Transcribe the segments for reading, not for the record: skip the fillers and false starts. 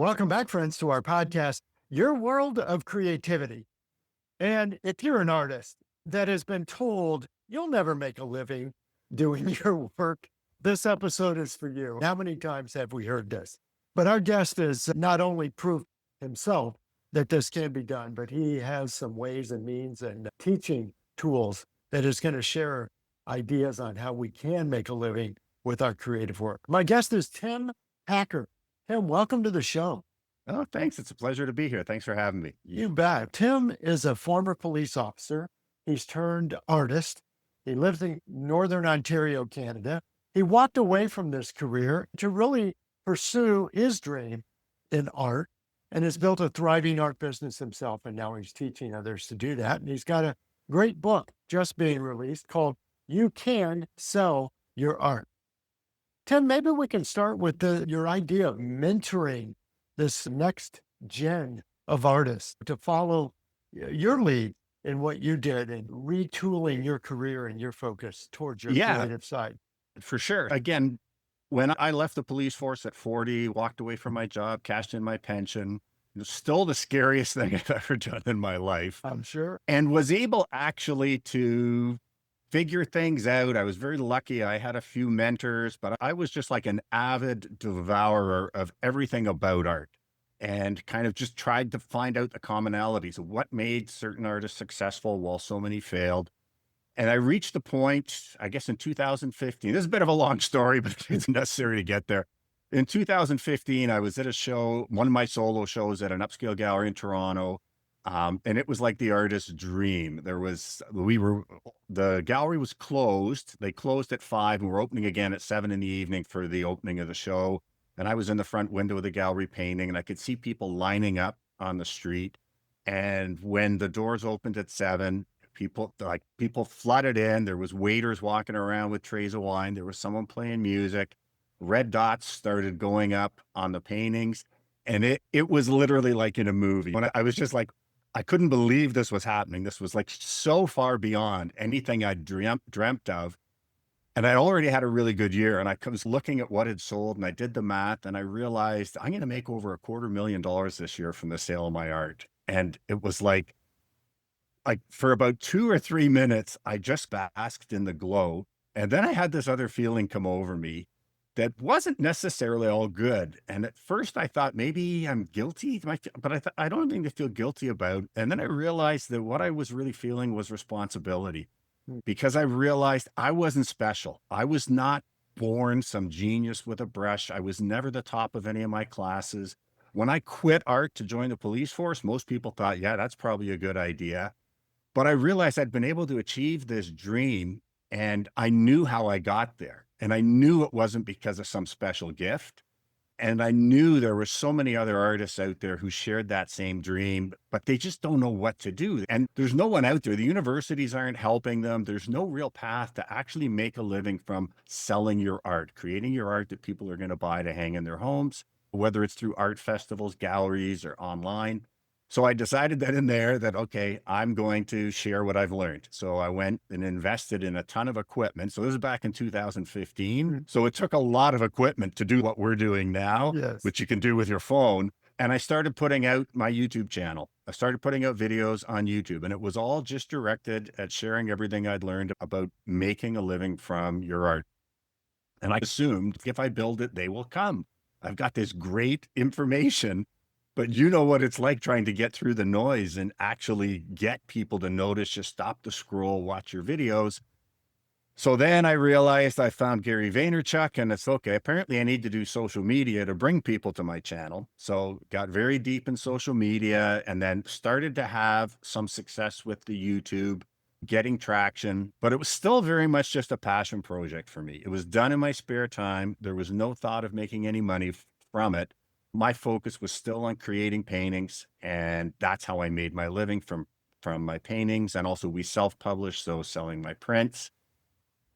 Welcome back, friends, to our podcast, Your World of Creativity. And if you're an artist that has been told you'll never make a living doing your work, this episode is for you. How many times have we heard this? But our guest is not only proof himself that this can be done, but he has some ways and means and teaching tools that is going to share ideas on how we can make a living with our creative work. My guest is Tim Hacker. Tim, welcome to the show. Oh, thanks. It's a pleasure to be here. Thanks for having me. You bet. Tim is a former police officer. He's turned artist. He lives in Northern Ontario, Canada. He walked away from this career to really pursue his dream in art and has built a thriving art business himself. And now he's teaching others to do that. And he's got a great book just being released called You Can Sell Your Art. Tim, maybe we can start with your idea of mentoring this next gen of artists to follow your lead in what you did and retooling your career and your focus towards your Yeah, creative side. for sure. Again, when I left the police force at 40, walked away from my job, cashed in my pension, it was still the scariest thing I've ever done in my life, I'm sure. and was able actually to figure things out. I was very lucky. I had a few mentors, but I was just like an avid devourer of everything about art and kind of just tried to find out the commonalities of what made certain artists successful while so many failed. And I reached the point, I guess in 2015, this is a bit of a long story, but it's necessary to get there. In 2015, I was at a show, one of my solo shows at an upscale gallery in Toronto. And it was like the artist's dream. The gallery was closed. They closed at 5 and we're opening again at 7 in the evening for the opening of the show. And I was in the front window of the gallery painting and I could see people lining up on the street. And when the doors opened at 7, people flooded in. There was waiters walking around with trays of wine. There was someone playing music. Red dots started going up on the paintings. And it was literally like in a movie. When I was just like, I couldn't believe this was happening. This was like so far beyond anything I dreamt of. And I already had a really good year. And I was looking at what had sold and I did the math and I realized I'm going to make over $250,000 this year from the sale of my art. And it was like for about 2 or 3 minutes, I just basked in the glow. And then I had this other feeling come over me that wasn't necessarily all good. And at first I thought maybe I'm guilty, but I don't think to feel guilty about. And then I realized that what I was really feeling was responsibility because I realized I wasn't special. I was not born some genius with a brush. I was never the top of any of my classes. When I quit art to join the police force, most people thought, yeah, that's probably a good idea. But I realized I'd been able to achieve this dream and I knew how I got there. And I knew it wasn't because of some special gift. And I knew there were so many other artists out there who shared that same dream, but they just don't know what to do. And there's no one out there. The universities aren't helping them. There's no real path to actually make a living from selling your art, creating your art that people are going to buy to hang in their homes, whether it's through art festivals, galleries, or online. So I decided that in there that, okay, I'm going to share what I've learned. So I went and invested in a ton of equipment. So this is back in 2015. So it took a lot of equipment to do what we're doing now, Yes. which you can do with your phone. And I started putting out my YouTube channel. I started putting out videos on YouTube and it was all just directed at sharing everything I'd learned about making a living from your art. And I assumed if I build it, they will come. I've got this great information. But you know what it's like trying to get through the noise and actually get people to notice, just stop the scroll, watch your videos. So then I realized I found Gary Vaynerchuk and it's okay. Apparently I need to do social media to bring people to my channel. So got very deep in social media and then started to have some success with the YouTube, getting traction, but it was still very much just a passion project for me. It was done in my spare time. There was no thought of making any money from it. My focus was still on creating paintings, and that's how I made my living from my paintings. And also we self-published, so selling my prints.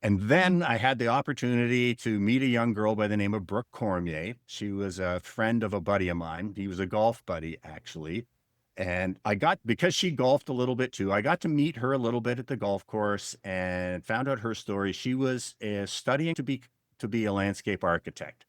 And then I had the opportunity to meet a young girl by the name of Brooke Cormier. She was a friend of a buddy of mine. He was a golf buddy, actually. And because she golfed a little bit too, I got to meet her a little bit at the golf course and found out her story. She was studying to be a landscape architect.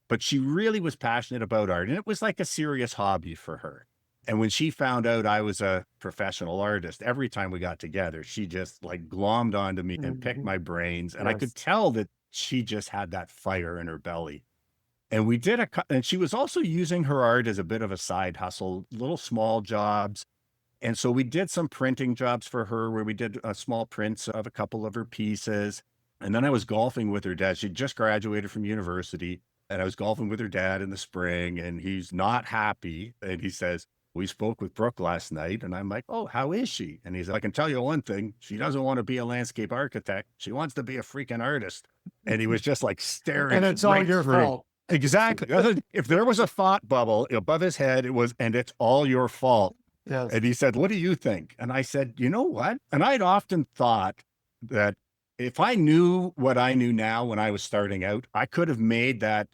but she really was passionate about art. And it was like a serious hobby for her. And when she found out I was a professional artist, every time we got together, she just like glommed onto me and picked Mhm. my brains. And I could Yes. tell that she just had that fire in her belly. And we did and she was also using her art as a bit of a side hustle, little small jobs. And so we did some printing jobs for her where we did small prints of a couple of her pieces. And then I was golfing with her dad. She just graduated from university. And I was golfing with her dad in the spring, and he's not happy. And he says, "We spoke with Brooke last night." And I'm like, "Oh, how is she?" And he's like, "I can tell you one thing. She doesn't want to be a landscape architect. She wants to be a freaking artist." And he was just like And staring it's all right your through. fault. Exactly. If there was a thought bubble above his head, it was, "And it's all your fault." Yes. And he said, "What do you think?" And I said, "You know what?" And I'd often thought that if I knew what I knew now when I was starting out, I could have made that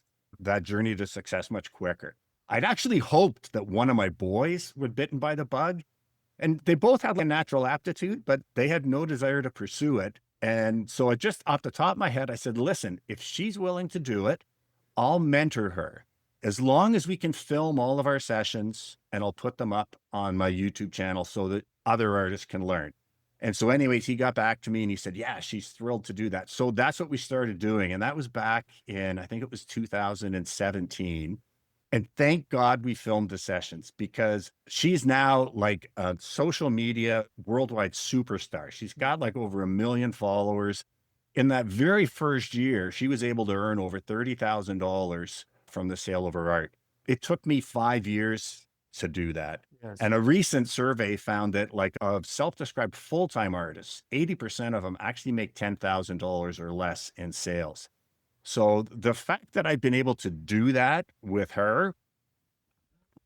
journey to success much quicker. I'd actually hoped that one of my boys were bitten by the bug, and they both had a natural aptitude, but they had no desire to pursue it. And so I just off the top of my head, I said, "Listen, if she's willing to do it, I'll mentor her as long as we can film all of our sessions, and I'll put them up on my YouTube channel so that other artists can learn." And so anyways, he got back to me and he said, "Yeah, she's thrilled to do that." So that's what we started doing. And that was back in, I think it was 2017. And thank God we filmed the sessions, because she's now like a social media worldwide superstar. She's got like over 1 million followers. In that very first year, she was able to earn over $30,000 from the sale of her art. It took me 5 years to do that. Yes. And a recent survey found that, like, of self-described full-time artists, 80% of them actually make $10,000 or less in sales. So the fact that I've been able to do that with her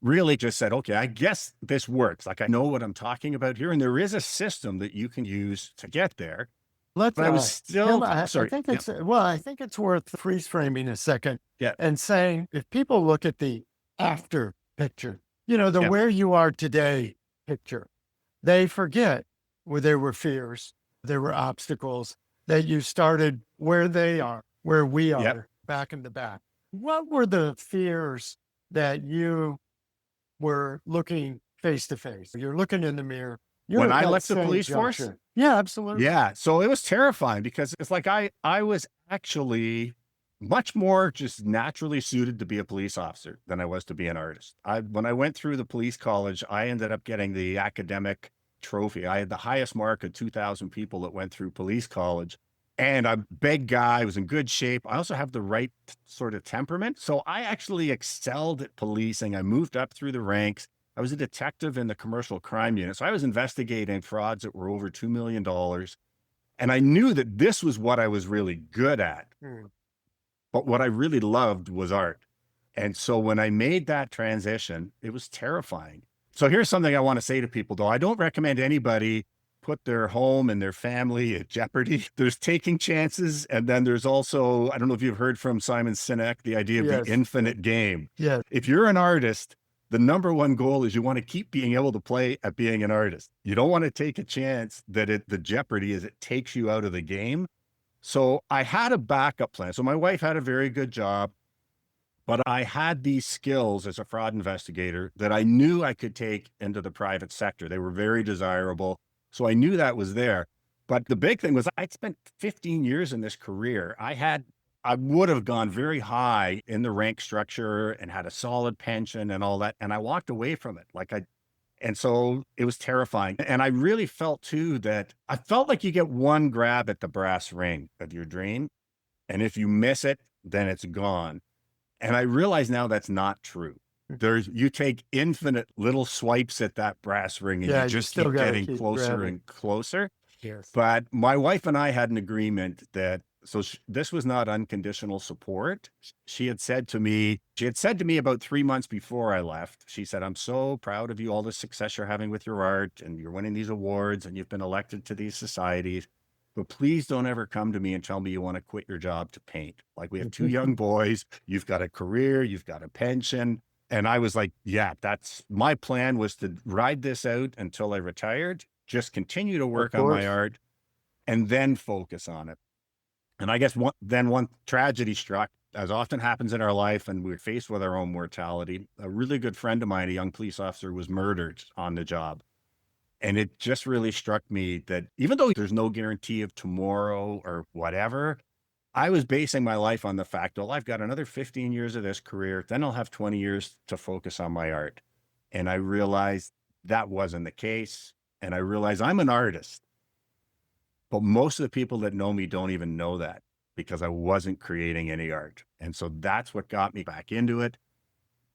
really just said, "Okay, I guess this works. Like, I know what I'm talking about here. And there is a system that you can use to get there." Let's, But I was Tim, still, I sorry. think Yeah. it's, well, I think it's worth freeze framing a second Yeah. and saying if people look at the after picture, you know, the Yeah. where you are today picture, they forget where there were fears, there were obstacles, that you started where they are, where we Yeah. are back in the back. What were the fears that you were looking face to face? You're looking in the mirror. You're When at I that left the same police force, juncture. Yeah, absolutely. yeah. So it was terrifying because it's like I was actually much more just naturally suited to be a police officer than I was to be an artist. When I went through the police college, I ended up getting the academic trophy. I had the highest mark of 2,000 people that went through police college. And I'm a big guy, I was in good shape. I also have the right sort of temperament. So I actually excelled at policing. I moved up through the ranks. I was a detective in the commercial crime unit. So I was investigating frauds that were over $2 million. And I knew that this was what I was really good at. Mm. But what I really loved was art. And so when I made that transition, it was terrifying. So here's something I want to say to people, though. I don't recommend anybody put their home and their family at jeopardy. There's taking chances. And then there's also, I don't know if you've heard from Simon Sinek, the idea of the Yes. infinite game. Yes. If you're an artist, the number one goal is you want to keep being able to play at being an artist. You don't want to take a chance that the jeopardy is it takes you out of the game. So I had a backup plan. So my wife had a very good job, but I had these skills as a fraud investigator that I knew I could take into the private sector. They were very desirable. So I knew that was there. But the big thing was I'd spent 15 years in this career. I would have gone very high in the rank structure and had a solid pension and all that. And I walked away from it. And so it was terrifying. And I really felt too that I felt like you get one grab at the brass ring of your dream. And if you miss it, then it's gone. And I realize now that's not true. You take infinite little swipes at that brass ring and you Yeah, you just still keep got to getting keep closer grabbing. and closer. Yes. But my wife and I had an agreement that, this was not unconditional support. She had said to me about 3 months before I left, she said, "I'm so proud of you, all the success you're having with your art, and you're winning these awards and you've been elected to these societies. But please don't ever come to me and tell me you want to quit your job to paint. Like, we have two young boys, you've got a career, you've got a pension." And I was like, yeah, that's my plan, was to ride this out until I retired, just continue to Of work on my course. art and then focus on it. And I guess one tragedy struck. as often happens in our life, and we're faced with our own mortality, a really good friend of mine, a young police officer, was murdered on the job. And it just really struck me that even though there's no guarantee of tomorrow or whatever, I was basing my life on the fact, well, I've got another 15 years of this career, then I'll have 20 years to focus on my art. And I realized that wasn't the case. And I realized I'm an artist, but most of the people that know me don't even know that because I wasn't creating any art. And so that's what got me back into it.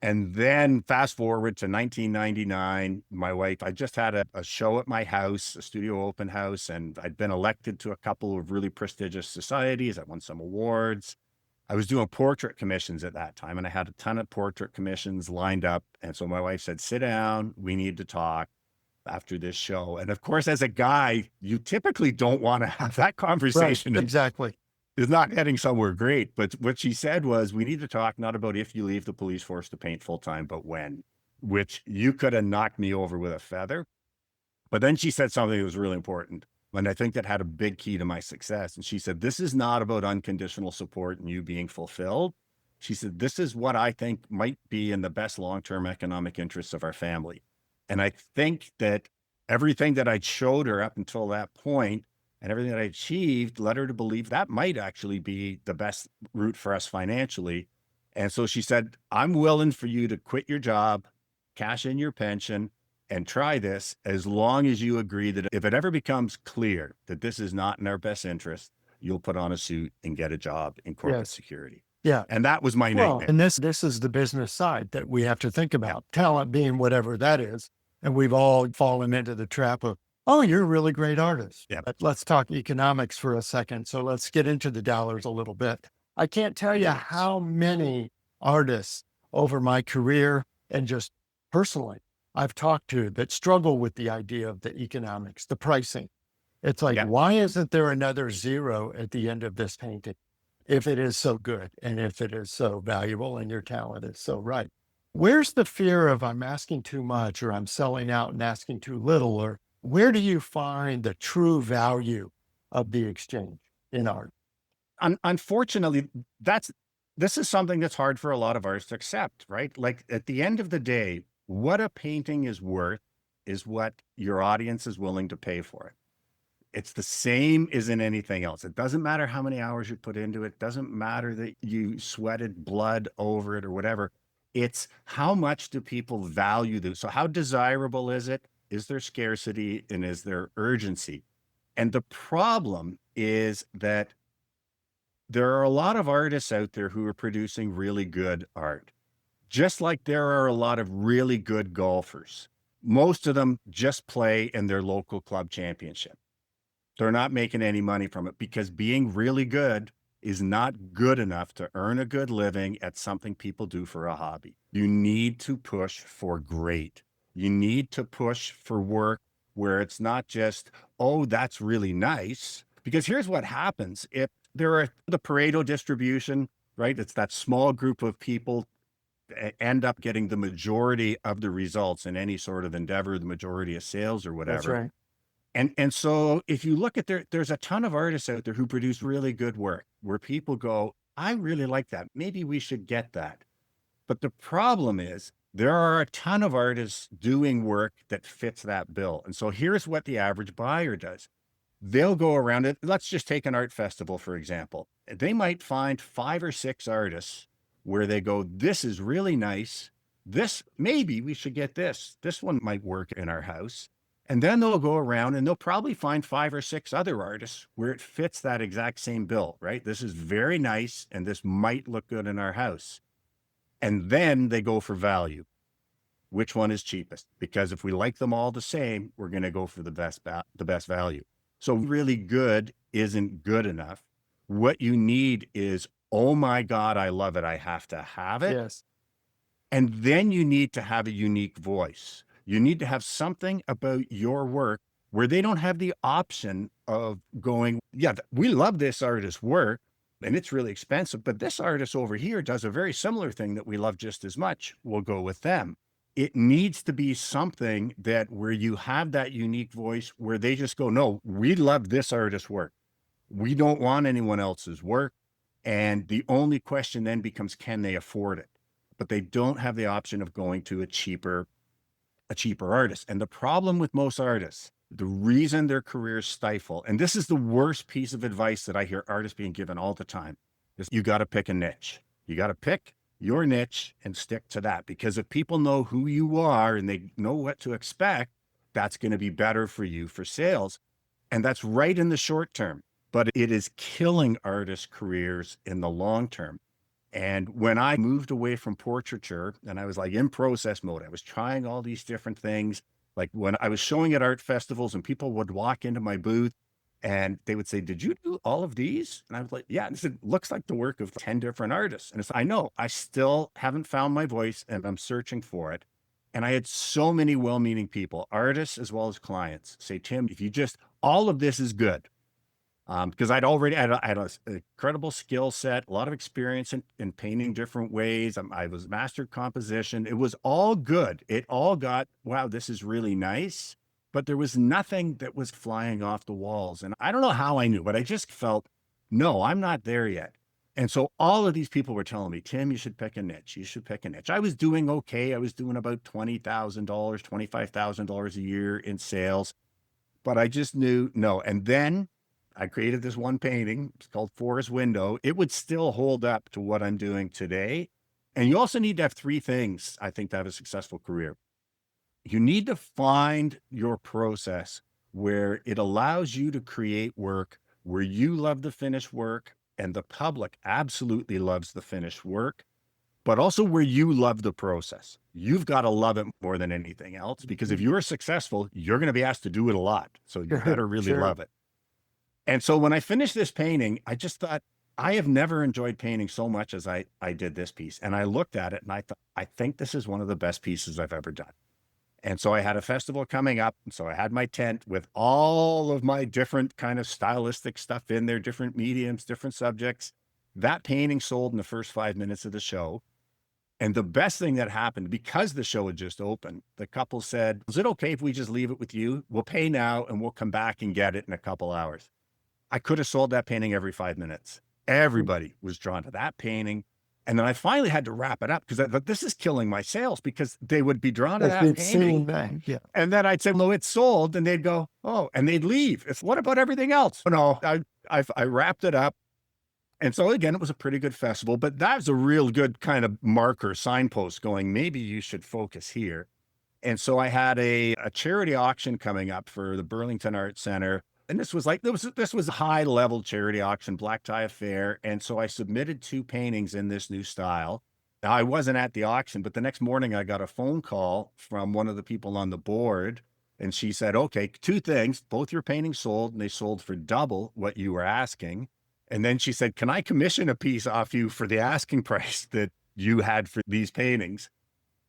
And then fast forward to 1999, my wife, I just had a show at my house, a studio open house, and I'd been elected to a couple of really prestigious societies. I won some awards. I was doing portrait commissions at that time, and I had a ton of portrait commissions lined up. And so my wife said, sit down, we need to talk after this show. And of course, as a guy, you typically don't want to have that Right. conversation. Exactly. Is not heading somewhere great. But what she said was, we need to talk not about if you leave the police force to paint full time, but when, which you could have knocked me over with a feather. But then she said something that was really important. And I think that had a big key to my success. And she said, this is not about unconditional support and you being fulfilled. She said, this is what I think might be in the best long-term economic interests of our family. And I think that everything that I'd showed her up until that point and everything that I achieved led her to believe that might actually be the best route for us financially. And so she said, I'm willing for you to quit your job, cash in your pension, and try this as long as you agree that if it ever becomes clear that this is not in our best interest, you'll put on a suit and get a job in corporate Yes. security. Yeah. And that was my Well, nightmare. and this is the business side that we have to think about. Talent being whatever that is. And we've all fallen into the trap of, oh, you're a really great artist. Yeah. But let's talk economics for a second. So let's get into the dollars a little bit. I can't tell you how many artists over my career and just personally I've talked to that struggle with the idea of the economics, the pricing. It's like, Yeah. why isn't there another zero at the end of this painting? If it is so good and if it is so valuable and your talent is so right. Where's the fear of I'm asking too much or I'm selling out and asking too little? Or where do you find the true value of the exchange in art? Unfortunately, this is something that's hard for a lot of artists to accept, right? Like at the end of the day, what a painting is worth is what your audience is willing to pay for it. It's the same as in anything else. It doesn't matter how many hours you put into it. It doesn't matter that you sweated blood over it or whatever. It's how much do people value this? So how desirable is it? Is there scarcity and is there urgency? And the problem is that there are a lot of artists out there who are producing really good art, just like there are a lot of really good golfers. Most of them just play in their local club championship. They're not making any money from it because being really good is not good enough to earn a good living at something people do for a hobby. You need to push for great. You need to push for work where it's not just, oh, that's really nice. Because here's what happens. If there are the Pareto distribution, right? It's that small group of people end up getting the majority of the results in any sort of endeavor, the majority of sales or That's whatever. right. And so if you look at there's a ton of artists out there who produce really good work where people go, I really like that. Maybe we should get that. But the problem is there are a ton of artists doing work that fits that bill. And so here's what the average buyer does. They'll go around it. Let's just take an art festival, for example. They might find 5 or 6 artists where they go, this is really nice. This, maybe we should get this. This one might work in our house. And then they'll go around and they'll probably find 5 or 6 other artists where it fits that exact same bill, right? This is very nice and this might look good in our house. And then they go for value. Which one is cheapest? Because if we like them all the same, we're going to go for the best value. So really good isn't good enough. What you need is, oh my God, I love it. I have to have it. Yes. And then you need to have a unique voice. You need to have something about your work where they don't have the option of going, yeah, we love this artist's work and it's really expensive, but this artist over here does a very similar thing that we love just as much. We'll go with them. It needs to be something that where you have that unique voice where they just go, no, we love this artist's work. We don't want anyone else's work. And the only question then becomes, can they afford it? But they don't have the option of going to a cheaper artist. And the problem with most artists, the reason their careers stifle, and this is the worst piece of advice that I hear artists being given all the time, is you got to pick a niche. You got to pick your niche and stick to that. Because if people know who you are and they know what to expect, that's going to be better for you for sales. And that's right in the short term, but it is killing artists' careers in the long term. And when I moved away from portraiture and I was like in process mode, I was trying all these different things. Like when I was showing at art festivals and people would walk into my booth and they would say, "Did you do all of these?" And I was like, "Yeah." And they said, "Looks like the work of 10 different artists." And it's, I know, I still haven't found my voice and I'm searching for it. And I had so many well-meaning people, artists as well as clients, say, "Tim, if you just, all of this is good." Because I had an incredible skill set, a lot of experience in painting different ways. I was mastered composition. It was all good. It all got, wow, this is really nice. But there was nothing that was flying off the walls. And I don't know how I knew, but I just felt, no, I'm not there yet. And so all of these people were telling me, "Tim, you should pick a niche. You should pick a niche." I was doing okay. I was doing about $20,000, $25,000 a year in sales, but I just knew no. And then I created this one painting. It's called Forest Window. It would still hold up to what I'm doing today. And you also need to have three things, I think, to have a successful career. You need to find your process where it allows you to create work where you love the finished work and the public absolutely loves the finished work, but also where you love the process. You've got to love it more than anything else, because if you're successful, you're going to be asked to do it a lot. So you Sure, better really sure. love it. And so when I finished this painting, I just thought, I have never enjoyed painting so much as I did this piece. And I looked at it and I thought, I think this is one of the best pieces I've ever done. And so I had a festival coming up. And so I had my tent with all of my different kind of stylistic stuff in there, different mediums, different subjects. That painting sold in the first 5 minutes of the show. And the best thing that happened, because the show had just opened, the couple said, "Is it okay if we just leave it with you? We'll pay now and we'll come back and get it in a couple hours." I could have sold that painting every 5 minutes. Everybody was drawn to that painting. And then I finally had to wrap it up because I thought, this is killing my sales, because they would be drawn to If that they've painting. seen that, yeah. And then I'd say, "No, it's sold." And they'd go, "Oh," and they'd leave. It's, "What about everything else?" No, I wrapped it up. And so again, it was a pretty good festival, but that was a real good kind of marker, signpost going, maybe you should focus here. And so I had a charity auction coming up for the Burlington Arts Center. And this was a high level charity auction, black tie affair. And so I submitted two paintings in this new style. Now I wasn't at the auction, but the next morning I got a phone call from one of the people on the board. And she said, "Okay, two things, both your paintings sold and they sold for double what you were asking." And then she said, "Can I commission a piece off you for the asking price that you had for these paintings?"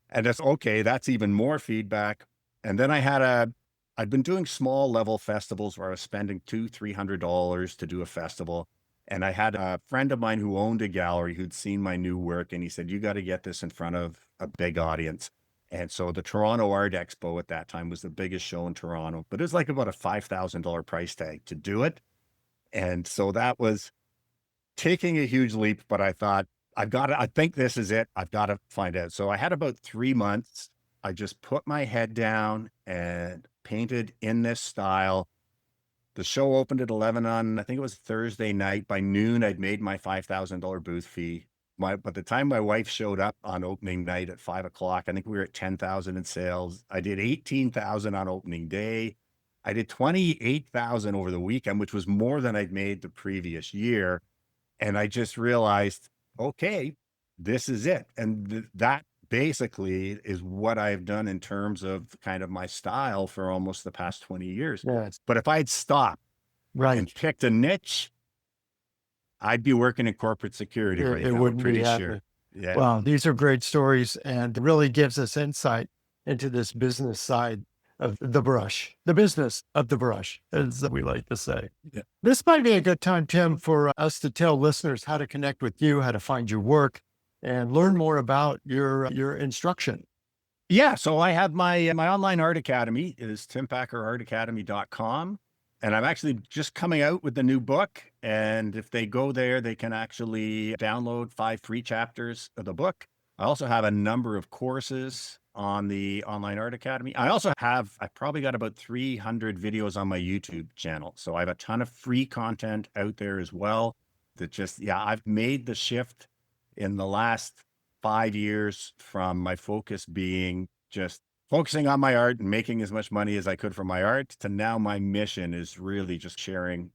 And that's okay. That's even more feedback. And then I'd been doing small level festivals where I was spending $200-300 to do a festival. And I had a friend of mine who owned a gallery who'd seen my new work. And he said, "You got to get this in front of a big audience." And so the Toronto Art Expo at that time was the biggest show in Toronto, but it was like about a $5,000 price tag to do it. And so that was taking a huge leap, but I thought, I think this is it. I've got to find out. So I had about 3 months. I just put my head down and painted in this style. The show opened at 11 on, I think it was Thursday night. By noon, I'd made my $5,000 booth fee. By the time my wife showed up on opening night at 5 o'clock, I think we were at 10,000 in sales. I did 18,000 on opening day. I did 28,000 over the weekend, which was more than I'd made the previous year. And I just realized, okay, this is it. And that basically is what I've done in terms of kind of my style for almost the past 20 years. Yes. But if I had stopped Right. and picked a niche, I'd be working in corporate security right It now, I'm wouldn't be pretty happening. sure. Yeah. Well, these are great stories and really gives us insight into this business side of the brush, the business of the brush, as we like to say. Yeah. This might be a good time, Tim, for us to tell listeners how to connect with you, how to find your work, and learn more about your instruction. Yeah. So I have my online art academy is timpackerartacademy.com. And I'm actually just coming out with the new book. And if they go there, they can actually download 5 free chapters of the book. I also have a number of courses on the Online Art Academy. I probably got about 300 videos on my YouTube channel. So I have a ton of free content out there as well that just, yeah, I've made the shift in the last 5 years from my focus being just focusing on my art and making as much money as I could from my art to now my mission is really just sharing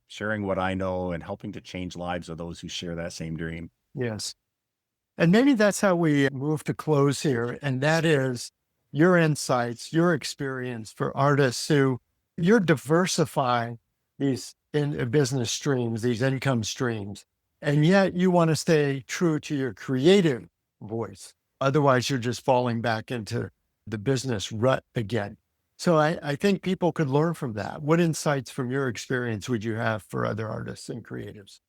what I know and helping to change lives of those who share that same dream. Yes. And maybe that's how we move to close here. And that is your insights, your experience for artists who you're diversifying these business streams, these income streams, and yet you want to stay true to your creative voice. Otherwise, you're just falling back into the business rut again. So I think people could learn from that. What insights from your experience would you have for other artists and creatives?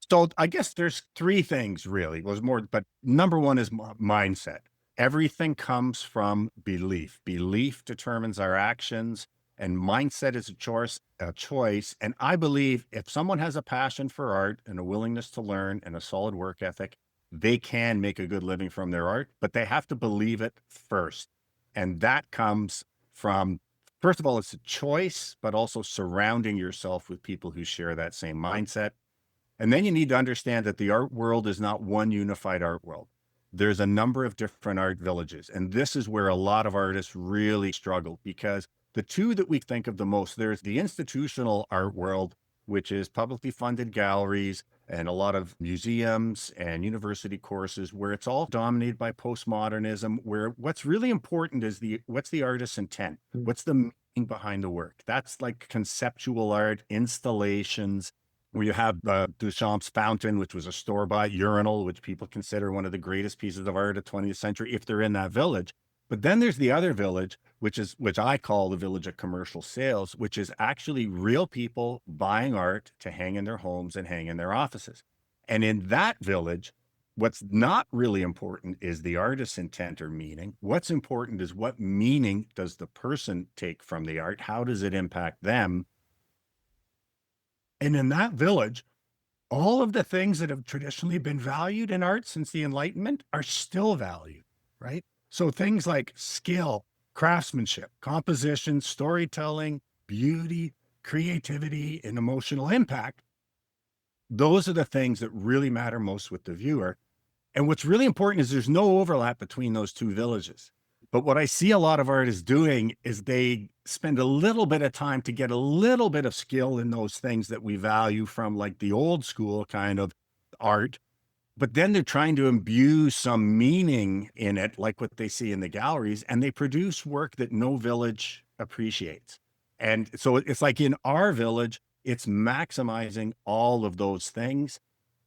So I guess there's 3 things really. Was more, but number one is mindset. Everything comes from belief. Belief determines our actions, and mindset is a choice. And I believe if someone has a passion for art and a willingness to learn and a solid work ethic, they can make a good living from their art, but they have to believe it first. And that comes from, first of all, it's a choice, but also surrounding yourself with people who share that same mindset. And then you need to understand that the art world is not one unified art world. There's a number of different art villages. And this is where a lot of artists really struggle because the two that we think of the most, there's the institutional art world, which is publicly funded galleries and a lot of museums and university courses where it's all dominated by postmodernism, where what's really important is what's the artist's intent? What's the meaning behind the work? That's like conceptual art, installations, where you have Duchamp's fountain, which was a store-bought urinal, which people consider one of the greatest pieces of art of the 20th century, if they're in that village. But then there's the other village, which I call the village of commercial sales, which is actually real people buying art to hang in their homes and hang in their offices. And in that village, what's not really important is the artist's intent or meaning. What's important is what meaning does the person take from the art? How does it impact them? And in that village, all of the things that have traditionally been valued in art since the Enlightenment are still valued, right? So things like skill, craftsmanship, composition, storytelling, beauty, creativity, and emotional impact, those are the things that really matter most with the viewer. And what's really important is there's no overlap between those two villages. But what I see a lot of artists doing is they spend a little bit of time to get a little bit of skill in those things that we value from like the old school kind of art. But then they're trying to imbue some meaning in it, like what they see in the galleries, and they produce work that no village appreciates. And so it's like in our village, it's maximizing all of those things.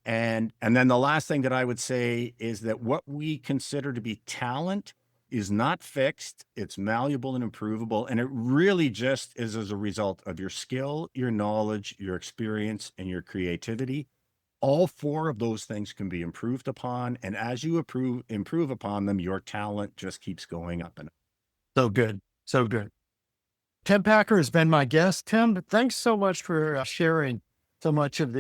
And then the last thing that I would say is that what we consider to be talent is not fixed, it's malleable and improvable. And it really just is as a result of your skill, your knowledge, your experience, and your creativity. All 4 of those things can be improved upon. And as you improve upon them, your talent just keeps going up and up. So good. So good. Tim Packer has been my guest. Tim, thanks so much for sharing so much of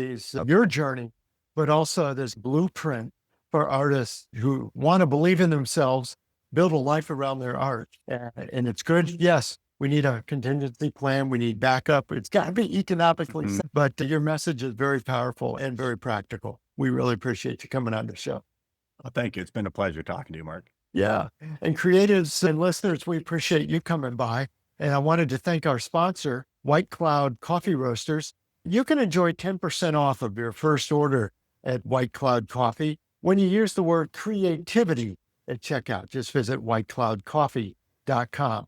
your journey, but also this blueprint for artists who want to believe in themselves, build a life around their art. And it's good. Yes, we need a contingency plan. We need backup. It's got to be economically sound. But your message is very powerful and very practical. We really appreciate you coming on the show. Well, thank you. It's been a pleasure talking to you, Mark. Yeah. And creatives and listeners, we appreciate you coming by. And I wanted to thank our sponsor, White Cloud Coffee Roasters. You can enjoy 10% off of your first order at White Cloud Coffee when you use the word creativity at checkout. Just visit whitecloudcoffee.com.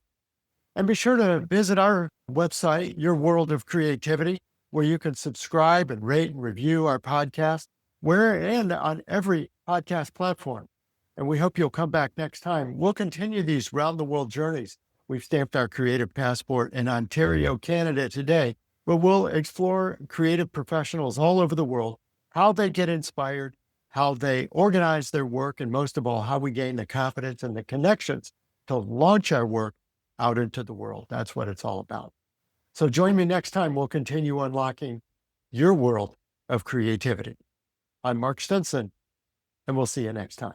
And be sure to visit our website, Your World of Creativity, where you can subscribe and rate and review our podcast, and on every podcast platform. And we hope you'll come back next time. We'll continue these round the world journeys. We've stamped our creative passport in Ontario, Canada today, but we'll explore creative professionals all over the world, how they get inspired, how they organize their work, and most of all, how we gain the confidence and the connections to launch our work out into the world. That's what it's all about. So join me next time. We'll continue unlocking your world of creativity. I'm Mark Stinson, and we'll see you next time.